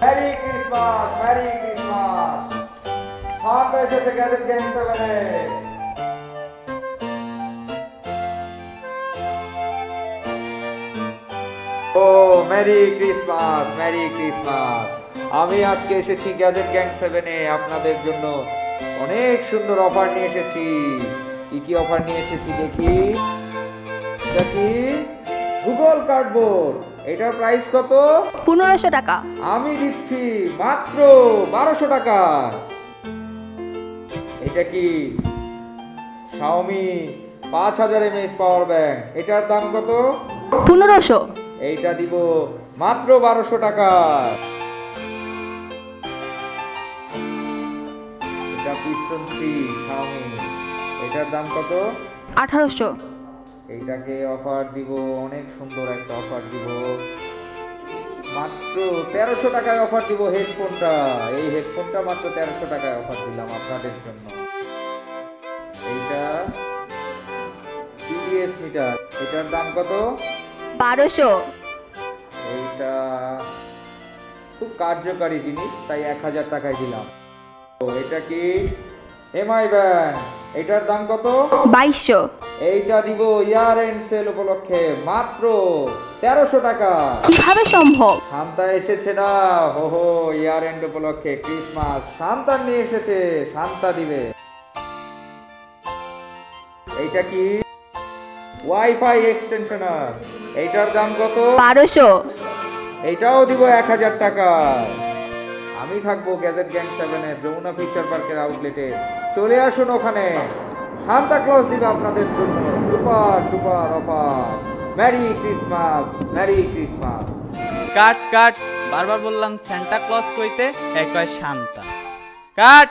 Mary Christmas, Merry Christmas. Shanta এসেছে gadget gang 7 এ। ও Mary Christmas, Merry Christmas. আমি আজকে এসেছি গ্যাজেট গ্যাং 7 এ আপনাদের জন্য অনেক সুন্দর অফার নিয়ে এসেছি। কি কি অফার নিয়ে এসেছি দেখি। এটা কি? Google cardboard. এটার প্রাইস কত? 1500 টাকা। আমি দিচ্ছি মাত্র 1200 টাকা। এটা কি? Xiaomi 5000 mAh power bank. এটার দাম কত? 1500। এইটা দিব মাত্র 1200 টাকা। এটা পিস্টন 3 Xiaomi। এটার দাম কত? 1800। এইটাকে অফার দিব, অনেক সুন্দর একটা অফার দিব, মাত্র 1300 টাকায় অফার দিব হেডফোনটা। এই হেডফোনটা মাত্র 1300 টাকায় অফার দিলাম আপনাদের জন্য। এইটা টিভিএস মিটার। এটার দাম কত? 1200। এইটা খুব কার্যকারী জিনিস, তাই 1000 টাকায় দিলাম। এটা কি? MI band. এটার দাম কত? 2200। এইটা দিব ইয়ার এন্ড সেল উপলক্ষে মাত্র 1300 টাকা। কিভাবে সম্ভব? শান্তা এসেছে না, হো হো, ইয়ার এন্ড উপলক্ষে ক্রিসমাস শান্তা নিয়ে এসেছে, শান্তা দিবে। এইটা কি? ওয়াইফাই এক্সটেনশনার। এইটার দাম কত? 1200। এইটাও দিব 1000 টাকা। আমি থাকবো গ্যাজেট গ্যাং 7 এর যমুনা ফিউচার পার্কের আউটলেটে। চলে আসুন ওখানে, সান্তা ক্লজ দিবে আপনাদের জন্য super duper offer. Merry Christmas, Merry Christmas. Cut cut, বারবার বললাম সান্তা ক্লজ কইতে, এক কয় শান্তা। কাট।